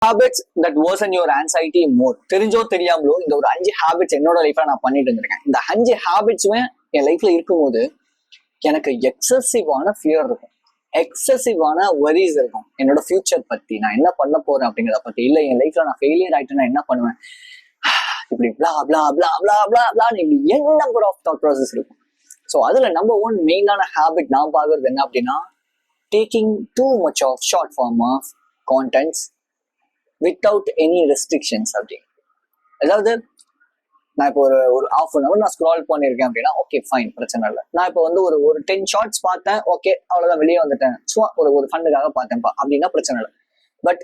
Habits that worsen your anxiety more. தெரிஞ்சோ தெரியாமலோ இந்த ஒரு 5 ஹாபிட்ஸ் என்னோட லைஃப்ல நான் பண்ணிட்டு இருந்திருக்கேன். இந்த 5 ஹாபிட்ஸுமே என் லைஃப்ல இருக்கும்போது எனக்கு எக்ஸசிவான ஃபியர் இருக்கும், எக்ஸசிவான வரிஸ் இருக்கும். என்னோட ஃபியூச்சர் பத்தி, நான் என்ன பண்ண போறேன் அப்படிங்கிறத பத்தி, இல்ல என் லைஃப்ல நான் ஃபெயிலியர் ஆயிட்டேன்னா என்ன பண்ணுவேன், இப்படி பிளா பிளா பிளா பிளா பிளா பிளான்னு இப்படி என் நம்பர் ஆஃப் தாட் ப்ராசஸ் இருக்கும். ஸோ அதுல நம்பர் 1 மெயினான ஹாபிட் நான் பார்க்கறது என்ன அப்படின்னா, taking too much of short form of contents without any restrictions. அப்படி அதாவது நான் இப்போ ஒரு half an hour நான் ஸ்க்ரால் பண்ணியிருக்கேன் அப்படின்னா ஓகே ஃபைன், பிரச்சனை இல்லை. நான் இப்போ வந்து ஒரு 10 ஷார்ட்ஸ் பார்த்தேன், ஓகே அவ்வளோதான், வெளியே வந்துட்டேன், சும்மா ஒரு ஃபண்டுக்காக பார்த்தேன்ப்பா அப்படின்னா பிரச்சனை இல்லை. பட்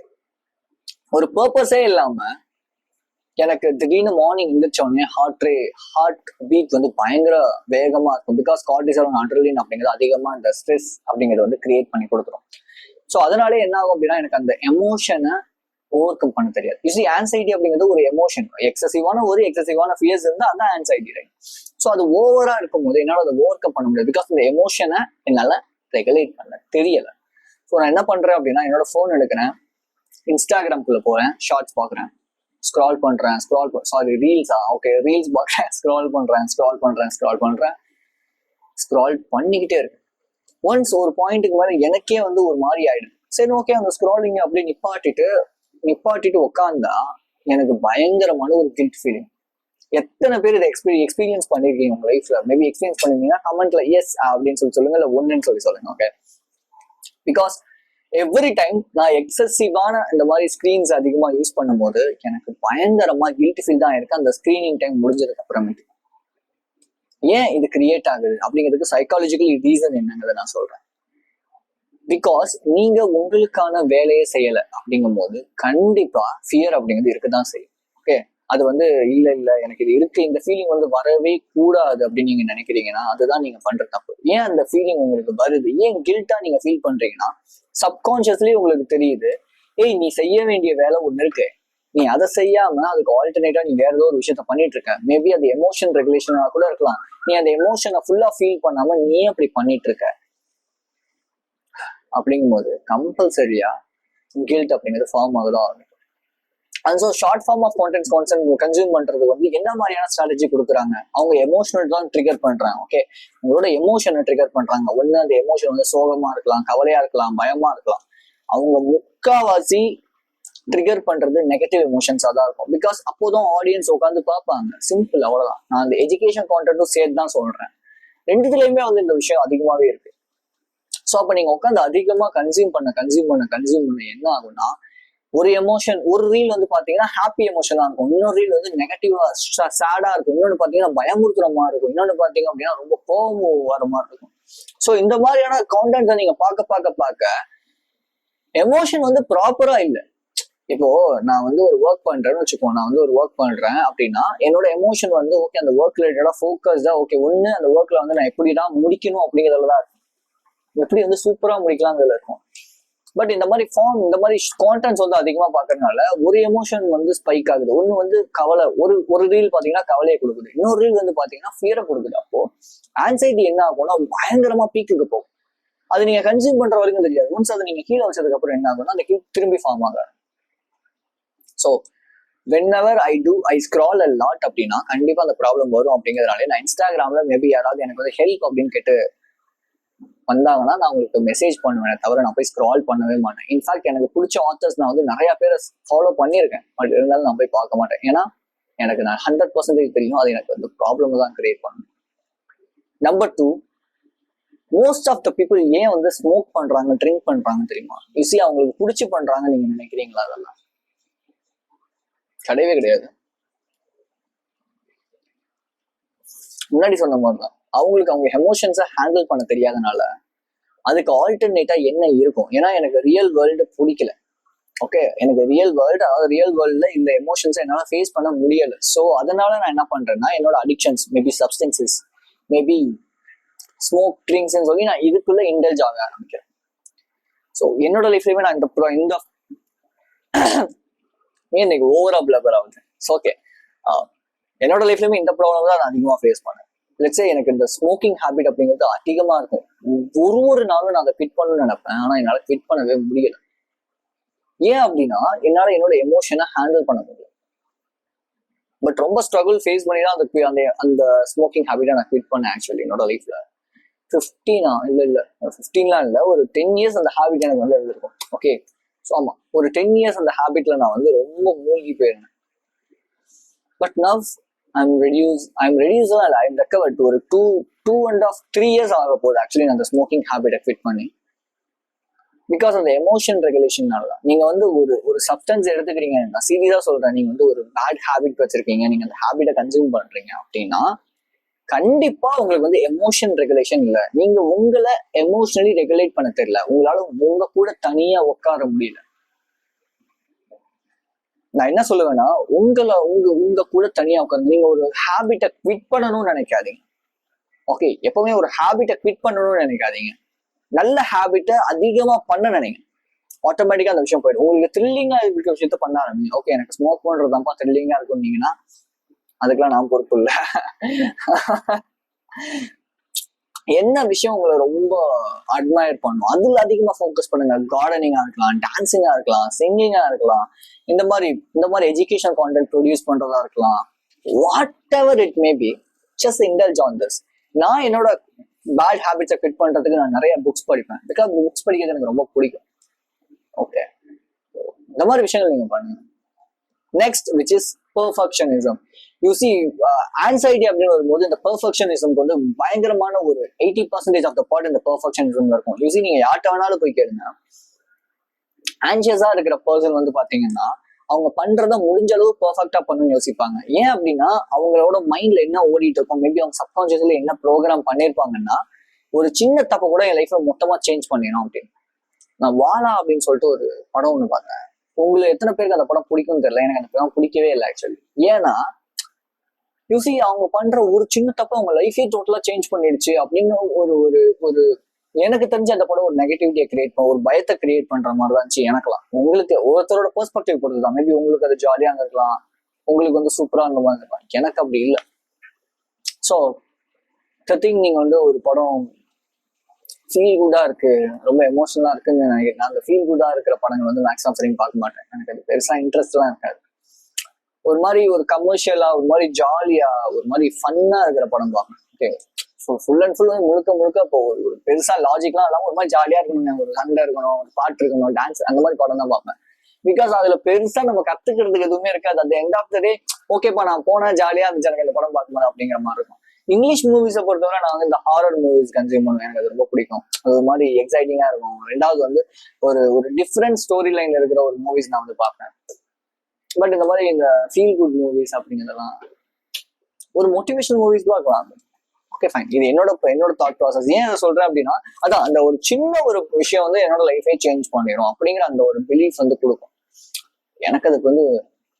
ஒரு பர்பஸே இல்லாம எனக்கு திடீர்னு மார்னிங் எழுந்திரிச்சோடனே ஹார்ட் பீட் வந்து பயங்கர வேகமா இருக்கும். பிகாஸ் கார்டிசால் அட்ரினலின் அப்படிங்கிறது அதிகமா இந்த ஸ்ட்ரெஸ் அப்படிங்கிறது வந்து கிரியேட் பண்ணி கொடுத்துரும். ஸோ அதனாலே என்ன ஆகும் அப்படின்னா எனக்கு அந்த எமோஷனை ஓவர் கம் பண்ண தெரியாது. யூசி ஆன்சைட்டி அப்படிங்கிறது ஒரு எமோஷன், எக்ஸசிவான ஃபியர்ஸ் இருந்தால் அதான் ஆன்சைட்டி, ரைட்? ஸோ அது ஓவரா இருக்கும் போது என்னால் அதை ஓவர் கம் பண்ண முடியாது. பிகாஸ் இந்த எமோஷனை என்னால் ரெகுலேட் பண்ண தெரியலை. ஸோ நான் என்ன பண்றேன் அப்படின்னா, என்னோட ஃபோன் எடுக்கிறேன், இன்ஸ்டாகிராம்குள்ள போறேன், ஷார்ட்ஸ் பார்க்குறேன், ஸ்க்ரால் பண்றேன், ரீல்ஸ் பார்க்குறேன், ஸ்க்ரால் பண்ணிக்கிட்டே இருக்கேன். ஒன்ஸ் ஒரு பாயிண்ட்டுக்கு மேலே எனக்கே வந்து ஒரு மாதிரி ஆயிடுது. சரி ஓகே, அந்த ஸ்க்ராலிங் அப்படியே நிப்பாட்டிட்டு உட்காந்தா எனக்கு பயங்கரமான ஒரு கில்ட் ஃபீலிங். எத்தனை பேர் இதை எக்ஸ்பீரியன்ஸ் பண்ணிருக்கீங்க உங்க லைஃப்ல? மேபி எக்ஸ்பீரியன்ஸ் பண்ணிருந்தீங்கன்னா கமெண்ட்ல எஸ் அப்படின்னு சொல்லுங்க, இல்லை ஒன்றுன்னு சொல்லுங்க. ஓகே, பிகாஸ் எவ்ரி டைம் நான் எக்ஸசிவான இந்த மாதிரி ஸ்கிரீன்ஸ் அதிகமா யூஸ் பண்ணும்போது எனக்கு பயங்கரமா கில்ட் ஃபீல் தான் இருக்கு அந்த ஸ்கிரீனிங் டைம் முடிஞ்சதுக்கு அப்புறமேட்டு. ஏன் இது கிரியேட் ஆகுது அப்படிங்கிறதுக்கு சைக்காலஜிக்கல் ரீசன் என்னங்கிறத நான் சொல்றேன். பிகாஸ் நீங்க உங்களுக்கான வேலையை செய்யலை அப்படிங்கும் போது கண்டிப்பா ஃபியர் அப்படிங்கிறது இருக்குதான் செய்யும். ஓகே, அது வந்து இல்ல எனக்கு இது இருக்கு, இந்த ஃபீலிங் வந்து வரவே கூடாது அப்படின்னு நீங்க நினைக்கிறீங்கன்னா அதுதான் நீங்க பண்ற தப்பு. ஏன் அந்த ஃபீலிங் உங்களுக்கு வருது, ஏன் கில்ட்டா நீங்க ஃபீல் பண்றீங்கன்னா, சப்கான்சியஸ்லி உங்களுக்கு தெரியுது, ஏய் நீ செய்ய வேண்டிய வேலை ஒண்ணு இருக்கு, நீ அதை செய்யாம அதுக்கு ஆல்டர்னேட்டா நீ வேற ஏதோ ஒரு விஷயத்த பண்ணிட்டு இருக்க. மேபி அது எமோஷன் ரெகுலேஷனா கூட இருக்கலாம். நீ அந்த எமோஷனை ஃபுல்லா ஃபீல் பண்ணாம நீ அப்படி பண்ணிட்டு இருக்க. அப்படிங்கும்போது கம்பல்சரியா கில்ட் அப்படிங்கிறது ஃபார்ம் ஆகுதான் ஆகும். And so short form of content consume பண்றது வந்து என்ன மாதிரியான ஸ்ட்ராட்டஜி கொடுக்குறாங்க, அவங்க எமோஷனல் தான் ட்ரிகர் பண்றாங்க. ஓகே, உங்களோட எமோஷனை ட்ரிகர் பண்றாங்க. ஒண்ணு அந்த எமோஷன் வந்து சோகமா இருக்கலாம், கவலையா இருக்கலாம், பயமா இருக்கலாம். அவங்க முக்காவாசி ட்ரிகர் பண்றது நெகட்டிவ் எமோஷன்ஸா தான் இருக்கும். பிகாஸ் அப்போதான் ஆடியன்ஸ் உட்காந்து பார்ப்பாங்க. சிம்பிள், அவ்வளவுதான். நான் அந்த எஜுகேஷன் கான்டென்ட்டும் சேர்த்து தான் சொல்றேன். ரெண்டுத்துலயுமே வந்து இந்த விஷயம் அதிகமாவே இருக்கு. ஸோ அப்ப நீங்க உட்காந்து அதிகமா கன்சியூம் பண்ண என்ன ஆகும்னா, ஒரு எமோஷன், ஒரு ரீல் வந்து பாத்தீங்கன்னா ஹாப்பி எமோஷனா இருக்கும், இன்னொரு ரீல் வந்து நெகட்டிவா சேடா இருக்கும், இன்னொன்னு பாத்தீங்கன்னா பயமுறுத்துற மாதிரி இருக்கும், இன்னொன்னு பாத்தீங்க அப்படின்னா ரொம்ப கோபம் வர மாதிரி இருக்கும். ஸோ இந்த மாதிரியான கான்டென்ட் நீங்க பார்க்க எமோஷன் வந்து ப்ராப்பரா இல்லை. இப்போ நான் வந்து ஒரு ஒர்க் பண்றேன்னு வச்சுக்கோ, நான் வந்து ஒரு ஒர்க் பண்றேன் அப்படின்னா என்னோட எமோஷன் வந்து ஓகே அந்த ஒர்க் ரிலேட்டடா ஃபோக்கஸ்டா, ஓகே ஒண்ணு அந்த ஒர்க்ல வந்து நான் எப்படிதான் முடிக்கணும் அப்படிங்கிறதுல தான் இருக்கும், எப்படி வந்து சூப்பரா முடிக்கலாங்கிறதுல இருக்கும். பட் இந்த மாதிரி கான்டென்ட்ஸ் வந்து அதிகமா பாக்குறதுனால ஒரு எமோஷன் வந்து ஸ்பைக் ஆகுது. ஒண்ணு வந்து கவலை, ஒரு ரீல் பாத்தீங்கன்னா கவலையை கொடுக்குது, இன்னொரு ரீல் வந்து பாத்தீங்கன்னா ஃபியரை கொடுக்குது. அப்போ ஆன்சைட்டி என்ன ஆகும்னா பயங்கரமா பீக்குக்கு போகும். அது நீங்க கன்சியூம் பண்ற வரைக்கும் தெரியாது. ஒன்ஸ் அதை நீங்க கீழே வச்சதுக்கு அப்புறம் என்ன ஆகும்னா அந்த திரும்பி ஃபார்ம் ஆகாது. So whenever I scroll a lot அப்படின்னா கண்டிப்பா அந்த ப்ராப்ளம் வரும். அப்படிங்கிறதுனாலே நான் இன்ஸ்டாகிராம்ல மேபி யாராவது எனக்கு வந்து ஹெல்ப் அப்படின்னு கேட்டு வந்தாங்கன்னா நான் உங்களுக்கு மெசேஜ் பண்ணுவேன், தவிர நான் போய் ஸ்க்ரால் பண்ணவே மாட்டேன். இன்ஃபேக்ட் எனக்கு பிடிச்ச ஆத்தர்ஸ் நான் வந்து நிறைய பேரை ஃபாலோ பண்ணியிருக்கேன், பட் இருந்தாலும் நான் போய் பார்க்க மாட்டேன். ஏன்னா எனக்கு நான் 100% தெரியும் அது எனக்கு வந்து ப்ராப்ளம் தான் கிரியேட் பண்ணும். Number 2, most of the people ஏன் வந்து ஸ்மோக் பண்றாங்க, ட்ரிங்க் பண்றாங்க தெரியுமா? யூசி அவங்களுக்கு பிடிச்சி பண்றாங்க நீங்க நினைக்கிறீங்களா? அதெல்லாம் கிடையவே கிடையாது. முன்னாடி சொன்ன மாதிரிதான் அவங்களுக்கு அவங்க எமோஷன்ஸை ஹேண்டில் பண்ண தெரியாதனால அதுக்கு ஆல்டர்னேட்டா என்ன இருக்கும். ஏன்னா எனக்கு ரியல் வேர்ல்டு பிடிக்கல. ஓகே, எனக்கு ரியல் வேர்ல்டுல இந்த எமோஷன்ஸை என்னால ஃபேஸ் பண்ண முடியல. ஸோ அதனால நான் என்ன பண்றேன்னா என்னோட addictions, maybe substances, maybe smoke, ட்ரிங்க்ஸ்ன்னு சொல்லி நான் இதுக்குள்ள இன்டல்ஜ் ஆக ஆரம்பிக்கிறேன். ஸோ என்னோட லைஃப்லயுமே நான் இந்த இன்னைக்கு ஓவரா பிளபர் ஆகுது. ஓகே, என்னோட லைஃப்லயுமே இந்த ப்ராப்ளம் தான் நான் அதிகமாக ஃபேஸ் பண்ணேன். லெட்ஸ் சே எனக்கு இந்த ஸ்மோக்கிங் ஹேபிட் அப்படிங்கிறது அதிகமா இருக்கும். ஒரு நாளும் நான் அதை குவிட் பண்ணணும்னு நினைப்பேன், ஆனா என்னால குவிட் பண்ணவே முடியல. ஏன் அப்படின்னா என்னால என்னோட எமோஷனை ஹேண்டில் பண்ண முடியும். பட் ரொம்ப ஸ்ட்ரகிள் ஃபேஸ் பண்ணி தான் அந்த அந்த ஸ்மோக்கிங் ஹேபிட்டை நான் குவிட் பண்ணேன். ஆக்சுவலி என்னோட லைஃப்ல 15 இல்ல 15லாம் இல்லை, ஒரு 10 இயர்ஸ் அந்த ஹேபிட் எனக்கு வந்து இருந்திருக்கும். ஓகே, ஸோ ஆமா, ஒரு 10 இயர்ஸ் அந்த ஹேபிட்ல நான் வந்து ரொம்ப மூழ்கி போயிருந்தேன். But now I'm recovered. ஒரு 2.5-3 இயர்ஸ் ஆக போகுது ஆக்சுவலி நான் அந்த ஸ்மோக்கிங் ஹேபிட்டை குவிட் பண்ணி. பிகாஸ் அந்த எமோஷன் ரெகுலேஷன்னால தான். நீங்க வந்து ஒரு சப்ஸ்டன்ஸ் எடுத்துக்கிறீங்க, நான் சீரியஸா சொல்றேன், நீங்க வந்து ஒரு பேட் ஹேபிட் வச்சிருக்கீங்க, நீங்க அந்த ஹேபிட்டை கன்சியூம் பண்றீங்க அப்படின்னா கண்டிப்பா உங்களுக்கு வந்து எமோஷன் ரெகுலேஷன் இல்லை. நீங்க உங்களை எமோஷனலி ரெகுலேட் பண்ண தெரியல, உங்களால உங்க கூட தனியா உட்கார முடியல. நான் என்ன சொல்லுவேன்னா, உங்க கூட தனியா உட்காந்து நீங்க ஒரு ஹேபிட்டை குவிட் பண்ணணும்னு நினைக்காதீங்க. ஓகே, எப்பவுமே ஒரு ஹேபிட்டை குவிட் பண்ணணும்னு நினைக்காதீங்க. நல்ல ஹேபிட்டை அதிகமா பண்ண நினைங்க, ஆட்டோமேட்டிக்கா அந்த விஷயம் போயிடும். உங்களுக்கு த்ரில்லிங்கா இருக்கிற விஷயத்த பண்ண ஆரம்பிங்க. ஓகே, எனக்கு ஸ்மோக் பண்றதுதான்ப்பா த்ரில்லிங்கா இருக்குன்னீங்கன்னா அதுக்கெல்லாம் நான் பொறுப்பு இல்லை. என்ன விஷயம் உங்களை ரொம்ப அட்மயர் பண்ணும் அதுல அதிகமா ஃபோக்கஸ் பண்ணுங்க. கார்டனிங்கா இருக்கலாம், டான்சிங்கா இருக்கலாம், சிங்கிங்கா இருக்கலாம், இந்த மாதிரி எஜுகேஷன் கான்டென்ட் ப்ரொடியூஸ் பண்றதா இருக்கலாம், what ever it may be, just indulge on this. நான் என்னோட பேட் ஹேபிட்ஸை ஃபிட் பண்றதுக்கு நான் நிறைய புக்ஸ் படிப்பேன். பிகாஸ் புக்ஸ் படிக்கிறது எனக்கு ரொம்ப பிடிக்கும். ஓகே, இந்த மாதிரி விஷயங்கள் நீங்க பண்ணுங்க. Next which is perfectionism. You see, anxiety அப்படின்னு வரும்போது இந்த பெர்ஃபெக்ஷனிசம்க்கு வந்து பயங்கரமான ஒரு 80% ஆஃப் த பார்ட் இந்த பெர்ஃபெக்ஷனிசம்ல இருக்கும். யூ சி, நீங்க யார்கிட்ட வேணாலும் போய் கேளுங்க, ஆன்சியஸா இருக்கிற பர்சன் வந்து பாத்தீங்கன்னா அவங்க பண்றத முடிஞ்ச அளவு பெர்ஃபெக்டா பண்ணணும்னு யோசிப்பாங்க. ஏன் அப்படின்னா அவங்களோட மைண்ட்ல என்ன ஓடிட்டு இருக்கும், மேபி அவங்க சப்கான்சியஸ்ல என்ன ப்ரோக்ராம் பண்ணிருப்பாங்கன்னா ஒரு சின்ன தப்பை கூட என் லைஃப்ல மொத்தமா சேஞ்ச் பண்ணிடும் அப்படின்னு. நான் வாலா அப்படின்னு சொல்லிட்டு ஒரு படம் ஒண்ணு பார்த்தேன். உங்களுக்கு எத்தனை பேருக்கு அந்த படம் பிடிக்கும்னு தெரியல, எனக்கு அந்த படம் பிடிக்கவே இல்லை ஆக்சுவலி. ஏன்னா யூசி அவங்க பண்ற ஒரு சின்ன தப்ப அவங்க லைஃபே டோட்டலா சேஞ்ச் பண்ணிடுச்சு அப்படின்னு ஒரு எனக்கு தெரிஞ்ச அந்த படம் ஒரு நெகட்டிவிட்டியை கிரியேட் பண்ண, ஒரு பயத்தை கிரியேட் பண்ற மாதிரி தான் இருந்துச்சு எனக்குலாம். உங்களுக்கு ஒருத்தரோட பெர்ஸ்பெக்டிவ் பொறுத்துதான், மேபி உங்களுக்கு அது ஜாலியா இருந்திருக்கலாம், உங்களுக்கு வந்து சூப்பரா இருந்த மாதிரி இருக்கலாம், எனக்கு அப்படி இல்லை. ஸோ திங் நீங்க வந்து ஒரு படம் ஃபீல் குட்டா இருக்கு, ரொம்ப எமோஷனலா இருக்குன்னு நினைக்கிறேன். அந்த ஃபீல் குட்டா இருக்கிற படங்கள் வந்து மேக்ஸிமம் சரிங்க பார்க்க மாட்டேன். எனக்கு அது பெருசா இன்ட்ரெஸ்ட் எல்லாம் இருக்காது. ஒரு மாதிரி ஒரு கமர்ஷியலா, ஒரு மாதிரி ஜாலியா, ஒரு மாதிரி ஃபன்னா இருக்கிற படம் பார்க்கணும். Okay, so full and full வந்து முழுக்க இப்போ ஒரு பெருசா லாஜிக்லாம் இல்லாமல் ஒரு மாதிரி ஜாலியா இருக்கணும், ஒரு சண்டை இருக்கணும், ஒரு பாட்டு இருக்கணும், டான்ஸ், அந்த மாதிரி படம் தான் பார்ப்பேன். பிகாஸ் அதுல பெருசா நம்ம கத்துக்கிறதுக்கு எதுவுமே இருக்காது. அந்த எண்ட் ஆஃப் த டே ஓகேப்பா நான் போனா ஜாலியா இருந்துச்சு, எனக்கு இந்த படம் பார்க்க மாட்டேன் அப்படிங்கிற மாதிரி இருக்கும். இங்கிலீஷ் மூவிஸை பொறுத்தவரை நான் வந்து இந்த ஹாரர் மூவிஸ் கன்சியூம் பண்ணுவேன். எனக்கு அது ரொம்ப பிடிக்கும். அது ஒரு மாதிரி எக்ஸைட்டிங்கா இருக்கும். ரெண்டாவது வந்து ஒரு டிஃப்ரெண்ட் ஸ்டோரி லைன் இருக்கிற ஒரு மூவிஸ் நான் வந்து பார்ப்பேன். பட் இந்த மாதிரி இந்த ஃபீல் குட் மூவிஸ் அப்படிங்கிறதெல்லாம் ஒரு மோட்டிவேஷனல் மூவிஸ் தான் இருக்கலாம். ஓகே ஃபைன், இது என்னோட தாட் ப்ராசஸ். ஏன் அதை சொல்றேன் அப்படின்னா, அதான் அந்த ஒரு சின்ன ஒரு விஷயம் வந்து என்னோட லைஃபே சேஞ்ச் பண்ணிடும் அப்படிங்கிற அந்த ஒரு பிலீஃப் வந்து கொடுக்கும். எனக்கு அதுக்கு வந்து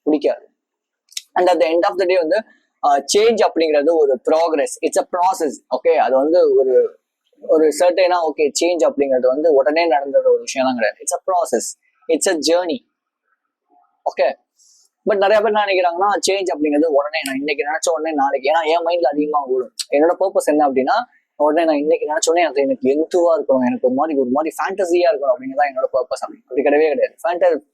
பிடிக்காது. And at the end of the day வந்து சேஞ்ச் அப்படிங்கிறது ஒரு progress, it's a process. Okay, அது வந்து ஒரு சர்டைனா ஓகே சேஞ்ச் அப்படிங்கிறது வந்து உடனே நடந்த ஒரு விஷயம் தான் கிடையாது. It's a process, it's a journey. Okay, but நிறைய பேர் என்ன நினைக்கிறாங்கன்னா சேஞ்ச் அப்படிங்கிறது உடனே, நான் இன்னைக்கு நினைச்ச உடனே நாளைக்கு. ஏன்னா என் மைண்ட்ல அதிகமா ஓடும். என்னோட பர்பஸ் என்ன அப்படின்னா, உடனே நான் இன்னைக்கு நினைச்ச உடனே அது எனக்கு எதுவா இருக்கணும், எனக்கு ஒரு மாதிரி ஃபேண்டசியா இருக்கணும் அப்படிங்கிறதான் என்னோட பர்பஸ். அப்படி கிடையவே கிடையாது.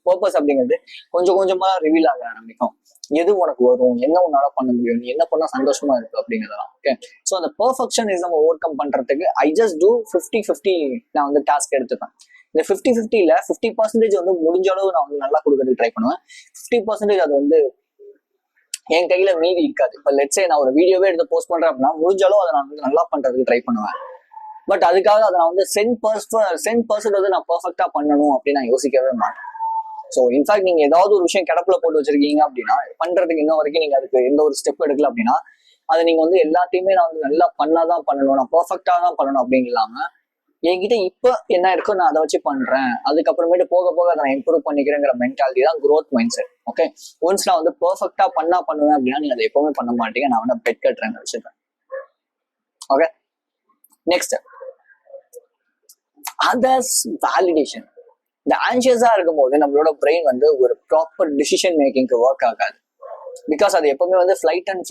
பர்பஸ் அப்படிங்கிறது கொஞ்சம் கொஞ்சமா ரிவீல் ஆக ஆரம்பிக்கும். எது உனக்கு வரும், என்ன உன்னால பண்ண முடியும், நீ என்ன பண்ணா சந்தோஷமா இருக்கு அப்படிங்கிறதெல்லாம். ஓகே, ஸோ அந்த பெர்ஃபெக்ஷனிசம் ஓவர் கம் பண்றதுக்கு ஐ ஜஸ்ட் டூ 50-50 நான் வந்து டாஸ்க் எடுத்துப்பேன். இந்த 50-50ல 50% வந்து முடிஞ்ச அளவு நான் வந்து நல்லா கொடுக்கறதுக்கு ட்ரை பண்ணுவேன். 50% அது வந்து என் கையில மீதி இருக்காது. இப்போ லெட்ஸே நான் ஒரு வீடியோவே எடுத்து போஸ்ட் பண்றேன் அப்படின்னா முடிஞ்ச அளவு அதை நான் வந்து நல்லா பண்றதுக்கு ட்ரை பண்ணுவேன். பட் அதுக்காக அதை நான் வந்து 10% வந்து நான் பெர்ஃபெக்டா பண்ணணும் அப்படின்னு நான் யோசிக்கவே மாட்டேன். ஸோ இன்ஃபேக்ட் நீங்க ஏதாவது ஒரு விஷயம் கிடப்புல போட்டு வச்சிருக்கீங்க அப்படின்னா பண்றதுக்கு இன்ன வரைக்கும் நீங்க அதுக்கு எந்த ஒரு ஸ்டெப் எடுக்கல அப்படின்னா அதை நீங்க வந்து எல்லாத்தையுமே நான் வந்து நல்லா பண்ணாதான் பண்ணணும், நான் பெர்ஃபெக்டா தான் பண்ணணும் அப்படின்னு இல்லாம என்கிட்ட இப்ப என்ன இருக்கோ நான் அதை வச்சு பண்றேன், அதுக்கப்புறமேட்டு போக போக அதை நான் இம்ப்ரூவ் பண்ணிக்கிறேங்கிற மென்டாலிட்டி தான் growth mind set. Okay, once நான் வந்து பெர்ஃபெக்டா பண்ணுவேன் அப்படின்னா நீங்க அதை எப்பவுமே பண்ண மாட்டீங்க. நான் வந்து பெட் கட்டுறேன் வச்சுப்பேன். Okay, next others validation. இந்த ஆன்சியஸா இருக்கும் போது நம்மளோட பிரெயின் வந்து ஒரு ப்ராப்பர் டிசிஷன் மேக்கிங்க்கு ஒர்க் ஆகாது. பிகாஸ் அது எப்பவுமே வந்து ஃபைட் அண்ட்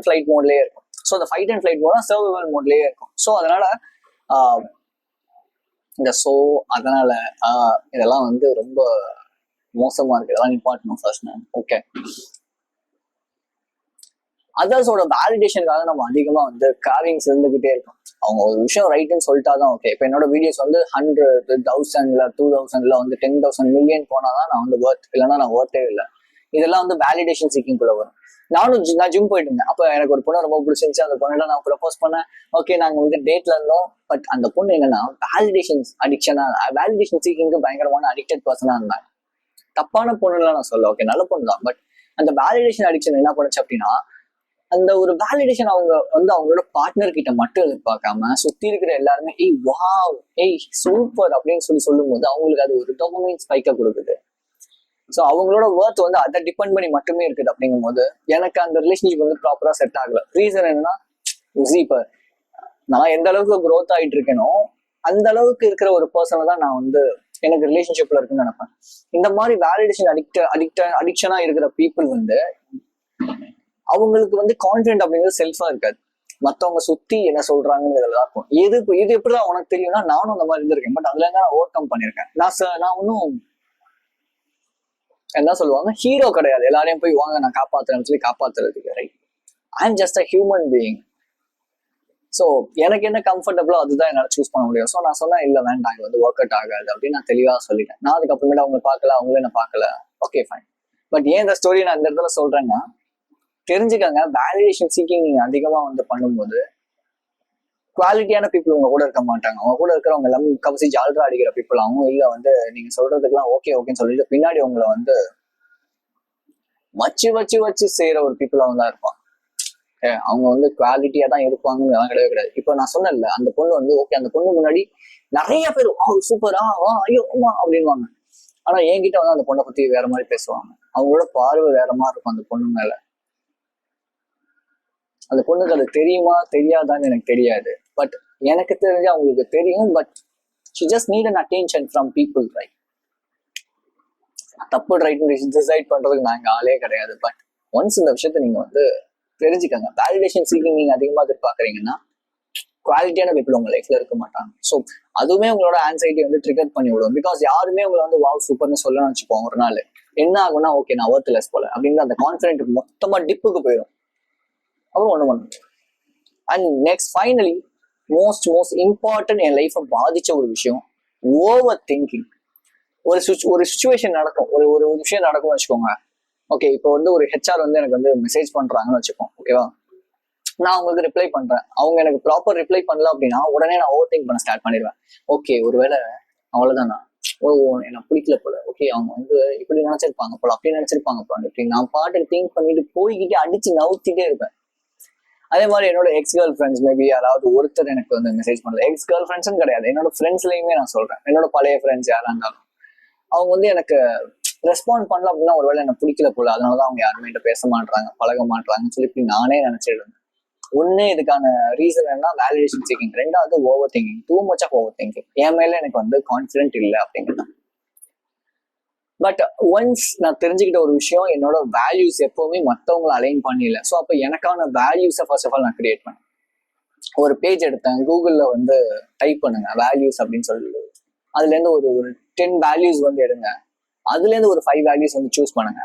ஃபிளைட் மோட்லயே இருக்கும். ஸோ அந்த ஃபைட் அண்ட் ஃபிளைட் மோட்னா சர்வைவல் மோட்லயே இருக்கும். ஸோ அதனால இந்த அதனால இதெல்லாம் வந்து ரொம்ப மோசமா இருக்கு. இதெல்லாம் நிப்பாட்டணும் ஃபர்ஸ்ட் நான். ஓகே, அதர்ஸோட வேலிடேஷனுக்காக நம்ம அதிகமா வந்து கிராவிங்ஸ் இருந்துகிட்டே இருக்கும். அவங்க ஒரு விஷயம் ரைட்டுன்னு சொல்லிட்டாதான் ஓகே. இப்போ என்னோட வீடியோஸ் வந்து 100, 1000, 2000 வந்து 10,000 மில்லியன் போனாதான் நான் வந்து ஒர்த், இல்லைன்னா நான் ஒர்த்தே இல்லை. இதெல்லாம் வந்து வேலிடேஷன் சீக்கிங் குள்ள வரும். நான் ஜிம் போயிட்டு இருந்தேன். அப்ப எனக்கு ஒரு பொண்ணு ரொம்ப பிடிச்சிருந்துச்சு. அந்த பொண்ணு நான் ப்ரப்போஸ் பண்ணேன். ஓகே, நாங்க வந்து டேட்ல இருந்தோம். பட் அந்த பொண்ணு என்னன்னா வேலிடேஷன் சீக்கிங்க்கு பயங்கரமான அடிக்டட் பர்சனா இருந்தாங்க. தப்பான பொண்ணுலாம் நான் சொல்ல, ஓகே, நல்ல பொண்ணு தான். பட் அந்த வேலிடேஷன் அடிக்ஷன் என்ன பண்ணுச்சு அப்படின்னா, அந்த ஒரு வேலிடேஷன் அவங்க வந்து அவங்களோட பார்ட்னர் கிட்ட மட்டும் எதிர்பார்க்காம சுத்தி இருக்கிற எல்லாருமே ஏய் வாவ், ஏய் சூப்பர் அப்படின்னு சொல்லும் போது அவங்களுக்கு அது ஒரு டோபமைன் ஸ்பைக்கை கொடுக்குது. ஸோ அவங்களோட ஒர்த் வந்து அதை டிபெண்ட் பண்ணி மட்டுமே இருக்குது. அப்படிங்கும் போது எனக்கு அந்த ரிலேஷன்ஷிப் வந்து ப்ராப்பரா செட் ஆகல. ரீசன் என்னன்னா, இப்போ நான் எந்த அளவுக்கு க்ரோத் ஆகிட்டு இருக்கேனோ அந்த அளவுக்கு இருக்கிற ஒரு பர்சனை தான் நான் வந்து எனக்கு ரிலேஷன்ஷிப்ல இருக்குன்னு நினைப்பேன். இந்த மாதிரி வேலிடேஷன் அடிக்ஷனா இருக்கிற பீப்புள் வந்து அவங்களுக்கு வந்து கான்ஃபிடென்ட் அப்படிங்கிறது செல்ஃபா இருக்காது. மற்றவங்க சுத்தி என்ன சொல்றாங்கிறதுல தான் இருக்கும். இது எப்படிதான் உனக்கு தெரியும்னா, நானும் அந்த மாதிரி இருந்திருக்கேன். பட் அதுல இருந்து நான் ஓவர் கம் பண்ணிருக்கேன். நான் ஒன்னும் என்ன சொல்லுவாங்க, ஹீரோ கிடையாது. எல்லாரையும் போய் வாங்க நான் காப்பாத்துறேன்னு சொல்லி காப்பாத்துறதுக்கு, right? I am just a human being. So எனக்கு என்ன கம்ஃபர்டபுளோ அதுதான் என்னால் சூஸ் பண்ண முடியும். ஸோ நான் சொன்னேன், இல்லை வேண்டாம், இது வந்து ஒர்க் அவுட் ஆகாது அப்படின்னு நான் தெளிவாக சொல்லிட்டேன். நான் அதுக்கப்புறமேட்டு அவங்க பார்க்கல, அவங்களே என்ன பார்க்கல. Okay fine. பட் ஏன் இந்த ஸ்டோரி நான் இந்த இடத்துல சொல்றேன்னா, தெரிஞ்சுக்கங்க, வேலிடேஷன் சீக்கிங் நீங்க அதிகமா வந்து பண்ணும்போது குவாலிட்டியான பீப்புள் உங்க கூட இருக்க மாட்டாங்க. அவங்க கூட இருக்கிறவங்க எல்லாம் கவசி ஜால்ரா அடிக்கிற பீப்புள். அவங்க இல்ல வந்து நீங்க சொல்றதுக்கெல்லாம் ஓகேன்னு சொல்லிட்டு பின்னாடி உங்களை வந்து வச்சு செய்யற ஒரு பீப்புளா தான் இருப்பாங்க. அவங்க வந்து குவாலிட்டியா தான் இருப்பாங்கன்னு கிடையாது. இப்போ நான் சொன்னேன்ல, அந்த பொண்ணு வந்து ஓகே, அந்த பொண்ணு முன்னாடி நிறைய பேர் சூப்பரா ஐயோ அப்படின்வாங்க. ஆனா என்கிட்ட வந்து அந்த பொண்ணை பத்தி வேற மாதிரி பேசுவாங்க. அவங்களோட பார்வை வேற மாதிரி இருக்கும் அந்த பொண்ணு மேல. அந்த பொண்ணுக்கு அது தெரியுமா தெரியாதான்னு எனக்கு தெரியாது. பட் எனக்கு தெரிஞ்சு அவங்களுக்கு தெரியும். But she just need an attention from people, right? தப்பு ரைட் டிசைட் பண்றதுக்கு நாங்க ஆளே கிடையாது. பட் ஒன்ஸ் இந்த விஷயத்த நீங்க வந்து தெரிஞ்சுக்கங்க. வேலிடேஷன் சீக்கிங் நீங்க அதிகமா எதிர்பார்க்கறீங்கன்னா குவாலிட்டியான பீப்புள் உங்க லைஃப்ல இருக்க மாட்டாங்க. ஸோ அதுவுமே உங்களோட ஆன்சைட்டி வந்து ட்ரிகர் பண்ணி விடும். பிகாஸ் யாருமே உங்களை வந்து வாவ் சூப்பர்னு சொல்லணும்னு வச்சுப்போம். ஒரு நாள் என்ன ஆகும்னா, ஓகே நான் ஒர்த்லெஸ் போல அப்படின்னு அந்த கான்ஃபிடென்ட் மொத்தமா டிப்புக்கு போயிடும். அப்புறம் ஒண்ணு பண்ணும். And next finally most important, என் லைஃப்பை பாதிச்ச ஒரு விஷயம், ஓவர் திங்கிங். ஒரு சுச்சுவேஷன் நடக்கும், ஒரு விஷயம் நடக்கும்னு வச்சுக்கோங்க. ஓகே, இப்போ வந்து ஒரு ஹெச்ஆர் வந்து எனக்கு வந்து மெசேஜ் பண்றாங்கன்னு வச்சுக்கோம், ஓகேவா? நான் அவங்களுக்கு ரிப்ளை பண்றேன். அவங்க எனக்கு ப்ராப்பர் ரிப்ளை பண்ணல அப்படின்னா உடனே நான் ஓவர் திங்க் பண்ண ஸ்டார்ட் பண்ணிடுவேன். ஓகே, ஒருவேளை அவ்வளவுதானா, எனக்கு பிடிக்கல போல, ஓகே அவங்க வந்து இப்படி நினைச்சிருப்பாங்க போல, அப்படி நினைச்சிருப்பாங்க போல, இப்படி நான் பாட்டுக்கு திங்க் பண்ணிட்டு போய்கிட்டே அடிச்சு நவுத்திட்டே இருப்பேன். அதே மாதிரி என்னோட எக்ஸ் கேர்ள் ஃப்ரெண்ட்ஸ் மேபி யாராவது ஒருத்தர் எனக்கு வந்து மெசேஜ் பண்ணல. எக்ஸ் கேர்ள் ஃப்ரெண்ட்ஸ்ன்னு கிடையாது, என்னோட ஃப்ரெண்ட்ஸ்லயுமே நான் சொல்றேன். என்னோட பழைய ஃப்ரெண்ட்ஸ் யாரா இருந்தாலும் அவங்க வந்து எனக்கு ரெஸ்பாண்ட் பண்ணல அப்படின்னா ஒருவேளை எனக்கு பிடிக்கல போல, அதனாலதான் அவங்க யாருமே என்கிட்ட பேச மாட்டாங்க, பழக மாட்டாங்கன்னு சொல்லி இப்படி நானே நினைச்சிட்டு இருந்தேன். ஒண்ணு இதுக்கான ரீசன் என்ன, வேலிடேஷன் சீக்கிங். ரெண்டாவது over thinking, too much of over thinking. என் மேல எனக்கு வந்து கான்ஃபிடென்ட் இல்லை அப்படிங்கிறது. பட் ஒன்ஸ் நான் தெரிஞ்சுக்கிட்ட ஒரு விஷயம், என்னோட வேல்யூஸ் எப்பவுமே மற்றவங்களை அலைன் பண்ணிடல. ஸோ அப்போ எனக்கான வேல்யூஸை ஃபர்ஸ்ட் ஆஃப் ஆல் நான் கிரியேட் பண்ணேன். ஒரு பேஜ் எடுத்தேன், கூகுளில் வந்து டைப் பண்ணுங்க வேல்யூஸ் அப்படின்னு சொல்லி, அதுலேருந்து ஒரு 10 வேல்யூஸ் வந்து எடுங்க. அதுலேருந்து ஒரு 5 வேல்யூஸ் வந்து சூஸ் பண்ணுங்க.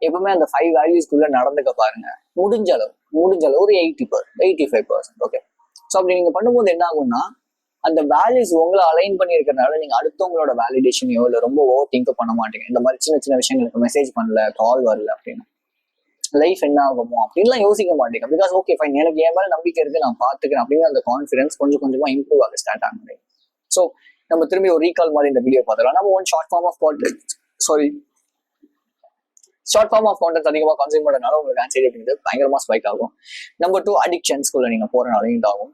எப்பவுமே அந்த 5 வேல்யூஸ்க்குள்ள நடந்துக்க பாருங்க. முடிஞ்ச அளவு ஒரு 85%. ஓகே, ஸோ அப்படி நீங்க பண்ணும்போது என்ன ஆகும்னா, அந்த வேல்யூஸ் உங்களை அலைன் பண்ணி இருக்கிறதுனால நீங்க அடுத்தவங்களோட வேலிடேஷனையோ இல்லை ரொம்ப ஓவர் திங்க் பண்ண மாட்டீங்க. இந்த மாதிரி சின்ன விஷயங்களுக்கு மெசேஜ் பண்ணல, கால் வரல அப்படின்னு லைஃப் என்ன ஆகுமோ அப்படின்லாம் யோசிக்க மாட்டீங்க. பிகாஸ் ஓகே ஃபைன், எனக்கு என் மேல நம்பிக்கை இருக்கு, நான் பாத்துக்கிறேன் அப்படின்னு அந்த கான்ஃபிடன்ஸ் கொஞ்சம் கொஞ்சமா இம்ப்ரூவ் ஆக ஸ்டார்ட் ஆகுது. ஸோ நம்ம திரும்பி ஒரு ரீகால் மாதிரி இந்த வீடியோ பார்த்துக்கலாம். நம்ம ஷார்ட் ஃபார்ம் ஆஃப் கான்டென்ட் அதிகமாக கன்சியூம் பண்ணனால உங்களுக்கு ஆன்சைட்டி அப்படிங்கிறது பயங்கரமா ஸ்பைக் ஆகும். நம்பர் 2, அடிக்ஷன்ஸ்குள்ள நீங்க போறனாலையும் இதாகும்.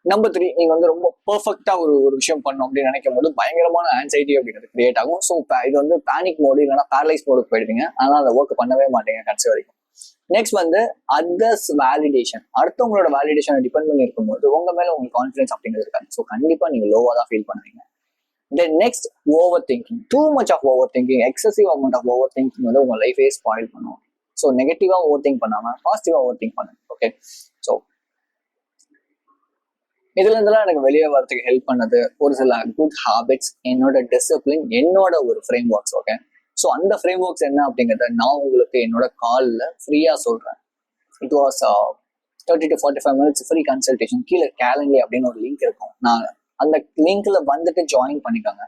நம்பர் 3, நீங்க வந்து ரொம்ப பெர்ஃபெக்டா ஒரு விஷயம் பண்ணணும் அப்படின்னு நினைக்கும் போது பயங்கரமான ஆன்சைட்டி அப்படிங்கிறது கிரியேட் ஆகும். ஸோ இது வந்து பேனிக் மோடு இல்லைன்னா பேரலைஸ் மோடுக்கு போயிடுவீங்க. அதனால அந்த ஒர்க் பண்ணவே மாட்டீங்க கடைசி வரைக்கும். நெக்ஸ்ட் வந்து அதர்ஸ் வேலிடேஷன். அடுத்தவங்களோட வேலிடேஷனை டிபெண்ட் பண்ணி இருக்கும்போது உங்க மேல உங்களுக்கு கான்ஃபிடன்ஸ் அப்படிங்கிறது இருக்காது. ஸோ கண்டிப்பா நீங்க லோவா தான் ஃபீல் பண்ணுவீங்க. Then next, over thinking. Too much of over thinking, excessive amount of over thinking வந்து உங்க லைஃபே ஸ்பாயில் பண்ணும். ஸோ நெகட்டிவா ஓவர் திங்க் பண்ணாம பாசிட்டிவா ஓவர் திங்க் பண்ணுங்க. ஓகே, ஸோ இதுல இருந்தெல்லாம் எனக்கு வெளியே வரதுக்கு ஹெல்ப் பண்ணது ஒரு சில குட் ஹாபிட்ஸ், என்னோட டிசிப்ளின், என்னோட ஒரு ஃப்ரேம் ஒர்க்ஸ். ஓகே, ஸோ அந்த ஃப்ரேம் ஒர்க்ஸ் என்ன அப்படிங்கிறத நான் உங்களுக்கு என்னோட காலில் ஃப்ரீயா சொல்றேன். It was 30 to 45 minutes free consultation. கீழே கேலண்ட்லி அப்படின்னு ஒரு லிங்க் இருக்கும். நான் அந்த லிங்க்ல வந்துட்டு ஜாயின் பண்ணிக்கோங்க.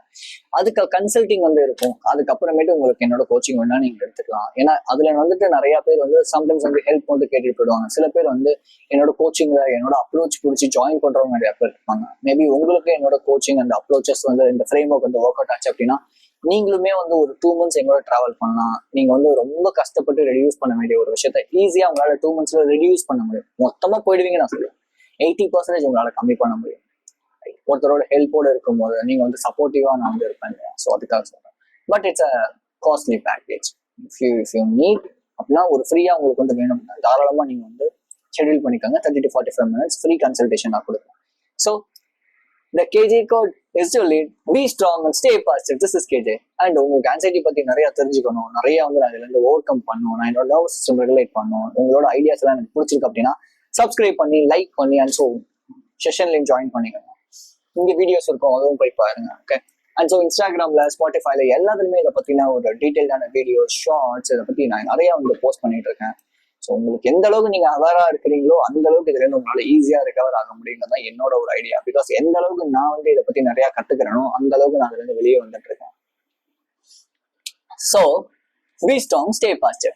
அதுக்கு கன்சல்டிங் வந்து இருக்கும். அதுக்கப்புறமேட்டு உங்களுக்கு என்னோட கோச்சிங் வேணா நீங்க எடுத்துக்கலாம். ஏன்னா அதுல வந்துட்டு நிறைய பேர் வந்து சம்டைம்ஸ் வந்து ஹெல்ப் வந்து கேட்டுட்டு போயிடுவாங்க. சில பேர் வந்து என்னோட கோச்சிங்ல என்னோட அப்ரோச் பிடிச்சி ஜாயின் பண்றவங்க நிறைய பேர் இருப்பாங்க. மேபி உங்களுக்கு என்னோட கோச்சிங் அந்த அப்ரோச்சஸ் வந்து இந்த ஃப்ரேம் ஒர்க் வந்து ஒர்க் அவுட் ஆச்சு அப்படின்னா நீங்களுமே வந்து ஒரு 2 months எங்களோட டிராவல் பண்ணலாம். நீங்க வந்து ரொம்ப கஷ்டப்பட்டு ரெடியூஸ் பண்ண வேண்டிய ஒரு விஷயத்த ஈஸியா உங்களால 2 monthsல ரெடியூஸ் பண்ண முடியும். மொத்தமா போயிடுவீங்க நான் சொல்லுவேன். 80% உங்களால கம்மி பண்ண முடியும். ஒருத்தரோட ஹெல்ப்போட இருக்கும்போது நீங்க வந்து சப்போர்ட்டிவா நான் வந்து இருப்பேன். ஸோ அதுக்காக சொல்றேன். But it's a costly package. If you need அப்படின்னா ஒரு ஃப்ரீயா உங்களுக்கு வந்து வேணும்னா தாராளமா நீங்க வந்து ஷெட்யூல் பண்ணிக்கோங்க. 30 to 45 minutes ஃப்ரீ கன்சல்டேஷன் நான் கொடுப்பேன். So the KJ code is to lead, be strong and stay positive. This is KJ. And உங்களுக்கு ஆன்சைட்டி பத்தி நிறைய தெரிஞ்சுக்கணும், நிறைய வந்து நான் இதுல இருந்து ஓவர் கம் பண்ணணும், நான் என்னோட நர்வஸ் சிஸ்டம் ரெகுலேட் பண்ணணும், உங்களோட ஐடியாஸ் எல்லாம் எனக்கு பிடிச்சிருக்கு அப்படின்னா சப்ஸ்கிரைப் பண்ணி லைக் பண்ணி அண்ட் ஸோ செஷன்லையும் ஜாயின் பண்ணிக்கோங்க. இங்க வீடியோஸ் இருக்கும், அதுவும் போய் பாருங்க. ஓகே, அண்ட் ஸோ இன்ஸ்டாகிராம்ல, ஸ்பாட்டிஃபைல எல்லாத்துலயுமே இதை பத்தின ஒரு டீடைல்டான வீடியோஸ், ஷார்ட்ஸ் இதை பத்தி நான் நிறைய வந்து போஸ்ட் பண்ணிட்டு இருக்கேன். ஸோ உங்களுக்கு எந்த அளவுக்கு நீங்க அவேரா இருக்கிறீங்களோ அந்த அளவுக்கு இதுல இருந்து உங்களால ஈஸியா ரெக்கவர் ஆக முடியுங்கிறது தான் என்னோட ஒரு ஐடியா. பிகாஸ் எந்த அளவுக்கு நான் வந்து இதை பத்தி நிறைய கத்துக்கிறேனோ அந்த அளவுக்கு நான் அதுல இருந்து வெளியே வந்துட்டு இருக்கேன். So be strong, stay positive.